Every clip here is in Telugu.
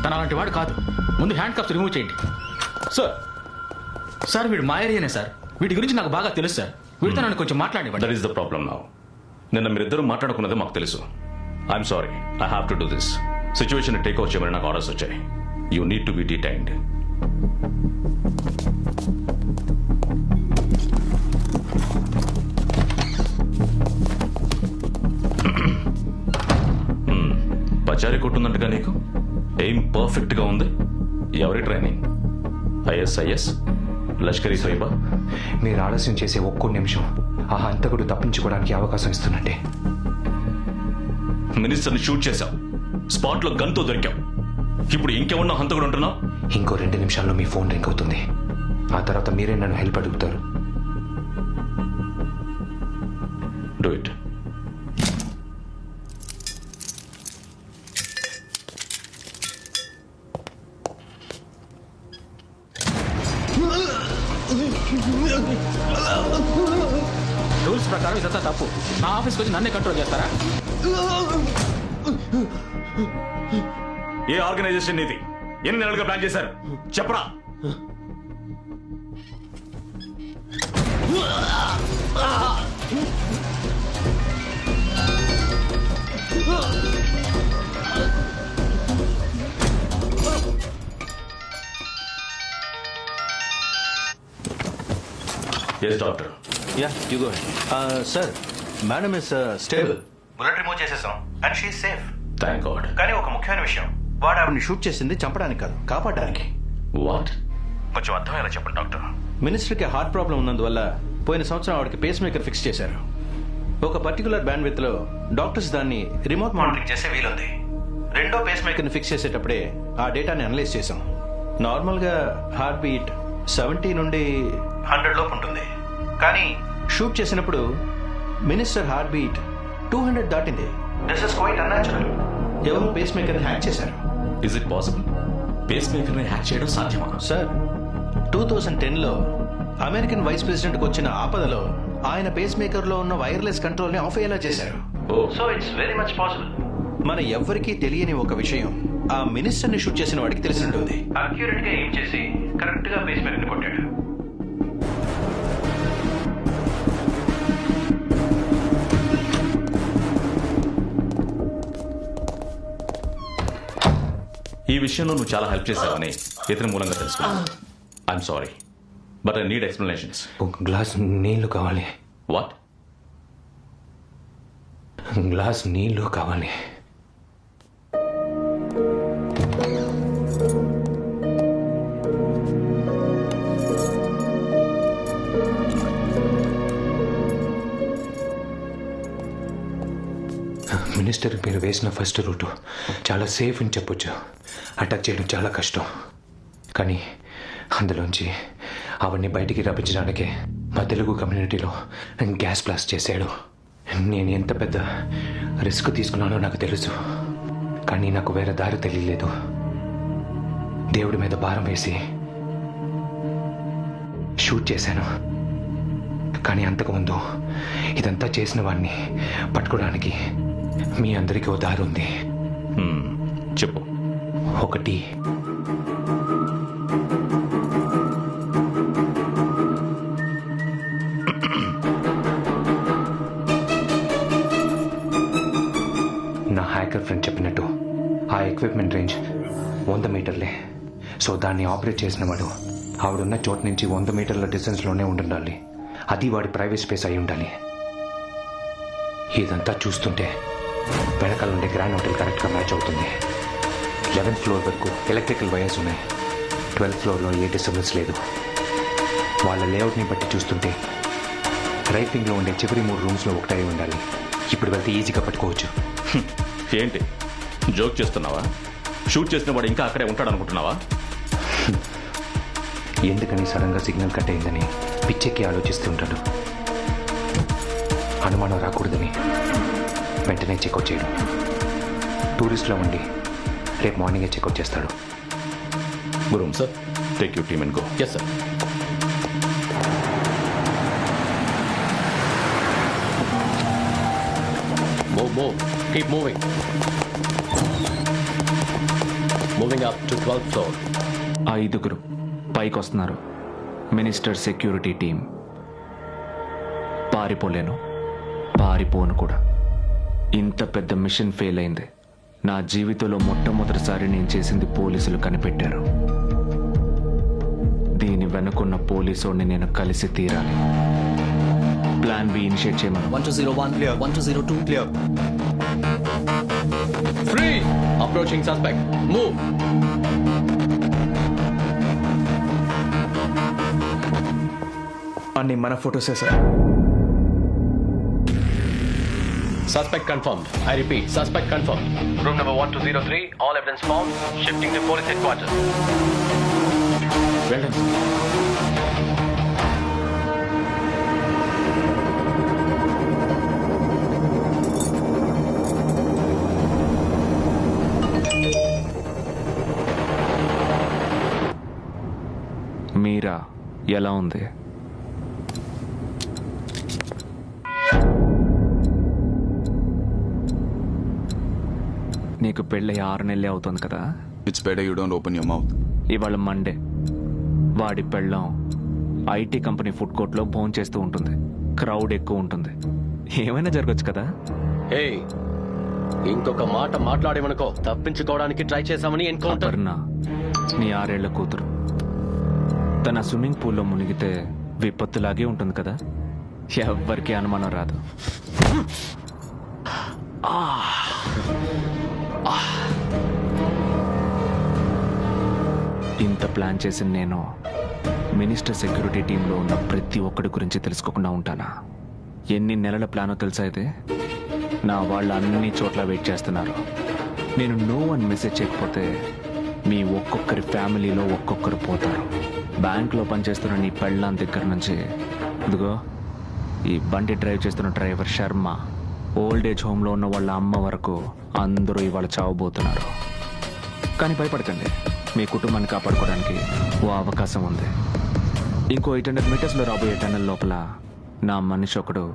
తన అలాంటి వాడు కాదు. ముందు హ్యాండ్ కప్స్ రిమూవ్ చేయండి. సార్ వీడు మా ఏరియానే సార్. వీటి గురించి నాకు బాగా తెలుసు సార్. వీడితో నన్ను కొంచెం మాట్లాడివ్వండి. That is the problem now. నిన్న మీరిద్దరూ మాట్లాడుకున్నదే మాకు తెలుసు. I'm sorry, I have to do this. Situation take over చేయమని నాకు ఆర్డర్స్ వచ్చాయి. You need to be detained. పచారీ కొట్టుందంటగా నీకు? ఏం పర్ఫెక్ట్ గా ఉంది. ఎవరి ట్రైనింగ్? ఐఎస్ఐఎస్, లష్కరీ తోయిబా? మీరు ఆలస్యం చేసే ఒక్కో నిమిషం ఆ హంతకుడు తప్పించుకోవడానికి అవకాశం ఇస్తున్నట్టే. మినిస్టర్ని షూట్ చేశావు, స్పాట్ లో గన్తో దొరికావు. ఇప్పుడు ఇంకేమన్నా హంతకుడు ఉంటున్నావు? ఇంకో 2 నిమిషాల్లో మీ ఫోన్ రింగ్ అవుతుంది. ఆ తర్వాత మీరే నన్ను హెల్ప్ అడుగుతారు. Do it. రూల్స్ ప్రకారం ఇదంతా తప్పు. నా ఆఫీస్కి వచ్చి నన్నే కంట్రోల్ చేస్తారా? ఏ ఆర్గనైజేషన్ ఇది? ఎన్ని నెలలుగా ప్లాన్ చేశారు చెప్పరా? Yes, doctor. Yeah, you go ahead. Sir, madam is stable. Bullet remove చేసేసాం and she safe. Thank God. కానీ ఒక ముఖ్యమైన విషయం, వాడు ఆవిడని షూట్ చేసింది చంపడానికి కాదు, కాపాడడానికి. What? కొంచెం అర్థమయ్యేలా చెప్పండి డాక్టర్. మినిస్టర్కి హార్ట్ ప్రాబ్లం ఉన్నందువల్ల పోయిన సంవత్సరం ఆవిడకి పేస్ మేకర్ ఫిక్స్ చేశారు. ఒక పర్టికులర్ బ్యాండ్ విత్ లో డాక్టర్స్ దాన్ని రిమోట్ మానిటరింగ్ చేసే వీలుంది. రెండో పేస్ మేకర్ ని ఫిక్స్ చేసేటప్పుడే ఆ డేటాని అనలైజ్ చేశాం. నార్మల్ గా హార్ట్ బీట్ 70 నుండి 100 లోపు ఉంటుంది. కానీ షూట్ చేసినప్పుడు మినిస్టర్ హార్ట్ బీట్ 200 దాటింది. This is quite unnatural. ఎవరు పేస్ మేకర్ ని హ్యాక్ చేశారు. Is it possible? Pacemaker ని హ్యాక్ చేయడం సాధ్యమా? సార్, 2010లో అమెరికన్ వైస్ ప్రెసిడెంట్ కు వచ్చిన ఆపదలో ఆయన పేస్ మేకర్ లో ఉన్న వైర్లెస్ కంట్రోల్ ని ఆఫ్ అయ్యేలా చేశారు. So it's very much possible. మన ఎవ్వరికీ తెలియని ఒక విషయం ఆ మినిస్టర్ ని షూట్ చేసిన వాడికి తెలిసి ఉంటుంది. అక్యూరేట్ గా ఏం చేసి కరెక్ట్ గా పేస్ మేకర్ ని కొట్టాడు. ఈ విషయంలో నువ్వు చాలా హెల్ప్ చేశావని ఇతని మూలంగా తెలుసుకున్నాను. I'm sorry, but I need explanations. ఒక గ్లాస్ నీళ్లు కావాలి. వాట్? గ్లాస్ నీళ్లు కావాలి. మినిస్టర్ మీరు వేసిన ఫస్ట్ రూటు చాలా సేఫ్ అని చెప్పొచ్చు. అటాక్ చేయడం చాలా కష్టం. కానీ అందులోంచి అవన్నీ బయటికి రప్పించడానికే మా తెలుగు కమ్యూనిటీలో గ్యాస్ బ్లాస్ట్ చేశాడు. నేను ఎంత పెద్ద రిస్క్ తీసుకున్నానో నాకు తెలుసు. కానీ నాకు వేరే దారి తెలియలేదు. దేవుడి మీద భారం వేసి షూట్ చేశాను. కానీ అంతకుముందు ఇదంతా చేసిన వాడిని పట్టుకోవడానికి మీ అందరికీ ఓ దారి ఉంది. చెప్పు. ఒకటి, నా హ్యాకర్ ఫ్రెండ్ చెప్పినట్టు ఆ ఎక్విప్మెంట్ రేంజ్ 100 మీటర్లే. సో దాన్ని ఆపరేట్ చేసిన వాడు ఆవిడున్న చోటు నుంచి 100 మీటర్ల డిస్టెన్స్లోనే ఉండాలి. అది వాడి ప్రైవేట్ స్పేస్ అయి ఉండాలి. ఇదంతా చూస్తుంటే వెనకాల ఉండే గ్రాండ్ హోటల్ కరెక్ట్గా మ్యాచ్ అవుతుంది. 11th ఫ్లోర్ వరకు ఎలక్ట్రికల్ వైర్స్ ఉన్నాయి. 12th ఫ్లోర్లో ఏ డిస్టర్బెన్స్ లేదు. వాళ్ళ లేఅవుట్ని బట్టి చూస్తుంటే రైట్ వింగ్లో ఉండే చివరి 3 రూమ్స్లో ఒకటై ఉండాలి. ఇప్పుడు వెళ్తే ఈజీగా పట్టుకోవచ్చు. ఏంటి జోక్ చేస్తున్నావా? షూట్ చేసిన వాడు ఇంకా అక్కడే ఉంటాడు అనుకుంటున్నావా? ఎందుకని సడన్గా సిగ్నల్ కట్ అయిందని పిచ్చెక్కి ఆలోచిస్తుంటాడు. అనుమానం రాకూడదని వెంటనే చెక్అవుట్ చేయడం. టూరిస్ట్లో ఉండి రేపు మార్నింగే చెక్అవుట్ చేస్తాడు. గురూమ్ sir, take you team and go. Yes sir. Move. Keep moving. Moving up to 12th floor. 5 పైకి వస్తున్నారు. Minister security team. పారిపోలేను, పారిపోను కూడా. ఇంత పెద్ద మిషన్ ఫెయిల్ అయింది. నా జీవితంలో మొట్టమొదటిసారి నేను చేసింది పోలీసులు కనిపెట్టారు. దీని వెనుకున్న పోలీసుని నేను కలిసి తీరాలి. ప్లాన్ బి ఇనిషియేట్ చేయమను. 1201, clear. 1202, clear. Free! Approaching suspect. Move. అన్ని మన ఫోటోసే sir. Suspect confirmed. I repeat, suspect confirmed. Room number 1203, all evidence found. Shifting to police headquarters. వెళ్ళండి. మీరా ఎలా ఉంది? నీకు పెళ్ళి 6 నెలలే అవుతుంది కదా. It's better you don't open your mouth. ఇవాళ మండే. వాడి పెళ్ళం ఐటీ కంపెనీ ఫుడ్ కోర్ట్లో భోజనం చేస్తూ ఉంటుంది. క్రౌడ్ ఎక్కువ ఉంటుంది. ఏమైనా జరగచ్చు కదా. Hey, ఇంకొక మాట మాట్లాడేమనుకో తప్పించుకోవడానికి ట్రై చేశామని ఎన్కౌంటర్. అపర్ణ, నీ 6 ఏళ్ల కూతురు. తన స్విమ్మింగ్ పూల్లో మునిగితే విపత్తులాగే ఉంటుంది కదా. ఎవ్వరికీ అనుమానం రాదు. ఇంత ప్లాన్ చేసిన నేను మినిస్టర్ సెక్యూరిటీ టీంలో ఉన్న ప్రతి ఒక్కడి గురించి తెలుసుకోకుండా ఉంటానా? ఎన్ని నెలల ప్లానో తెలుసా ఇది? నా వాళ్ళు అన్ని చోట్ల వెయిట్ చేస్తున్నారు. నేను నో అని మెసేజ్ చేయకపోతే మీ ఒక్కొక్కరి ఫ్యామిలీలో ఒక్కొక్కరు పోతారు. బ్యాంక్లో పనిచేస్తున్న నీ పెళ్ళాం దగ్గర నుంచి ఇదిగో ఈ బండి డ్రైవ్ చేస్తున్న డ్రైవర్ శర్మ, ఓల్డ్ ఏజ్ హోమ్లో ఉన్న వాళ్ళ అమ్మ వరకు అందరూ ఇవాళ చావబోతున్నారు. కానీ భయపడకండి, మీ కుటుంబాన్ని కాపాడుకోవడానికి ఓ అవకాశం ఉంది. ఇంకో 800 మీటర్స్లో రాబోయే టన్నెల్ లోపల నా మనిషి ఒకడు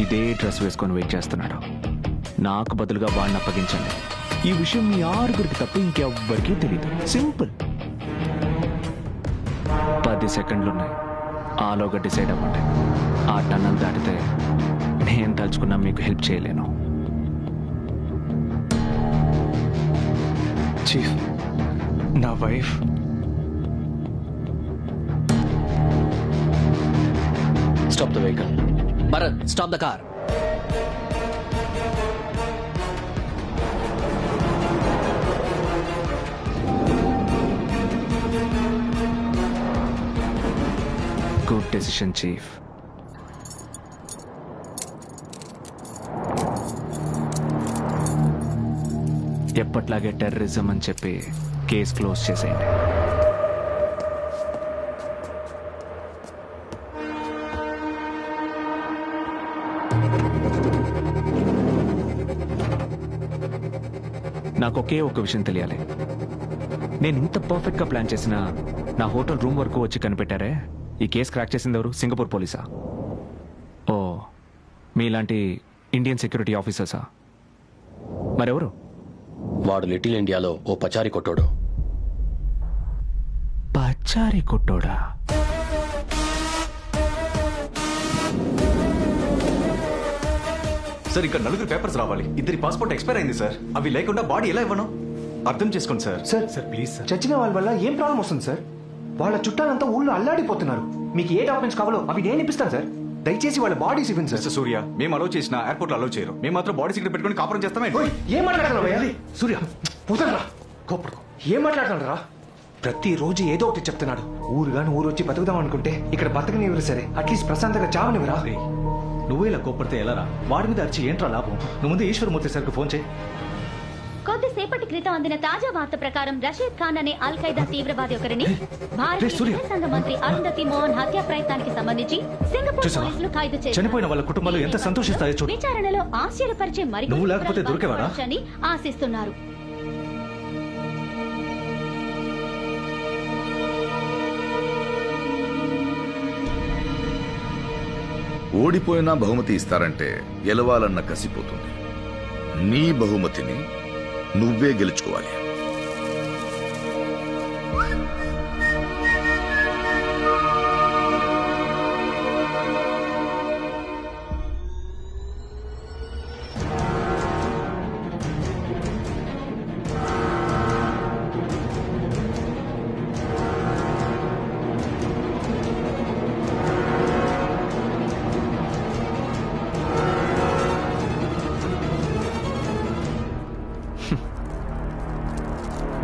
ఇదే డ్రెస్ వేసుకొని వెయిట్ చేస్తున్నాడు. నాకు బదులుగా వాడిని అప్పగించండి. ఈ విషయం మీ 6గురికి తప్ప ఇంకెవ్వరికీ తెలియదు. సింపుల్. 10 సెకండ్లున్నాయి. ఆలోగా డిసైడ్ అవ్వండి. ఆ టన్నెల్ దాటితే నేను తలుచుకున్నా మీకు హెల్ప్ చేయలేను. చీఫ్, నా wife Stop the vehicle. Bharat, stop the car. Good decision chief. ఎప్పట్లాగే టెర్రరిజం అని చెప్పి కేసు క్లోజ్ చేసేయండి. నాకు ఒకే ఒక విషయం తెలియాలి. నేను ఇంత పర్ఫెక్ట్గా ప్లాన్ చేసిన నా హోటల్ రూమ్ వరకు వచ్చి కనిపెట్టారే, ఈ కేసు క్రాక్ చేసింది ఎవరు? సింగపూర్ పోలీసా? ఓ, మీలాంటి ఇండియన్ సెక్యూరిటీ ఆఫీసర్సా? మరెవరు? వాడు లిటిల్ ఇండియాలో ఓ పచారి కొట్టాడు. పచారి కొట్టోడా? సార్ ఇక్కడ 4 పేపర్స్ రావాలి. 2 పాస్పోర్ట్ ఎక్స్పైర్ అయింది సార్. అవి లేకుండా బాడీ ఎలా ఇవ్వను? అర్థం చేసుకోండి సార్. సార్ ప్లీజ్ సార్, చచ్చిన వాళ్ళ వల్ల ఏం ప్రాబ్లం వస్తుంది సార్? వాళ్ళ చుట్టాలంతా ఊళ్ళో అల్లాడిపోతున్నారు. మీకు ఏ డాక్యుమెంట్స్ కావాలో అవి నేను ఇప్పిస్తాను సార్. దయచేసి వాళ్ళ బాడీస్ ఇవ్వండి సార్. మిస్టర్ సూర్య, మేము అలో చేసిన ఎయిర్పోర్ట్ లో అలో చేయరు. మేము మాత్రం బాడీ సీక్రెట్ పెట్టుకొని కాపురం చేస్తామే. ఏం మాట్లాడుతున్నావు సూర్య? పోతారా? కోపడు. ఏం మాట్లాడుతున్నారా? ప్రతిరోజు ఏదో ఒకటి చెప్తున్నాడు. ఊరు వచ్చి బతుకుదాం అనుకుంటే ఇక్కడ బతకనివ్వరు సరే, అట్లీస్ట్ ప్రశాంతంగా చావనివ్వరా? నువ్వే ఇలా కోపడితే ఎలారా? వాడి మీద అరిచి ఏంట్రా లాభం? నువ్వు ముందు ఈశ్వరమూర్తి సార్కి ఫోన్ చేయి. కొద్దిసేపటి క్రితం అందిన తాజా వార్త ప్రకారం రషీద్ ఖాన్ అనే అల్ ఖైదా తీవ్రవాది ఒకరిని భారతీయ విదేశాంగ మంత్రి అరుంధతి మోహన్ హత్య ప్రయత్నానికి సంబంధించి సింగపూర్ పోలీసులు ఖైదు చేశారు. చనిపోయిన వాళ్ళ కుటుంబాలు ఎంత సంతోషిస్తాయో చూడు. విచారణలో ఆశ్చర్యపరిచే నువ్వు లేకపోతే దొరికేవాడా? అని ఆశిస్తున్నారు. ఓడిపోయినా బహుమతి ఇస్తారంటే గెలవాలన్న కసిపోతుంది. నీ బహుమతిని నువ్వే గెలుచుకోవాలి.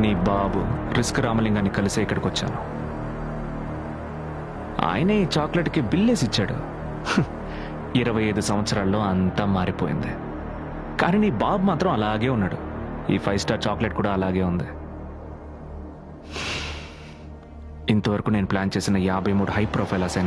నీ బాబు రిస్క్ రామలింగాన్ని కలిసే ఇక్కడికి వచ్చాను. ఆయనే ఈ చాక్లెట్కి బిల్లేసి ఇచ్చాడు. 25 సంవత్సరాల్లో అంతా మారిపోయింది. కానీ నీ బాబు మాత్రం అలాగే ఉన్నాడు. ఈ 5 స్టార్ చాక్లెట్ కూడా అలాగే ఉంది. ఇంతవరకు నేను ప్లాన్ చేసిన 53 హై ప్రొఫైల్ అసైన్మెంట్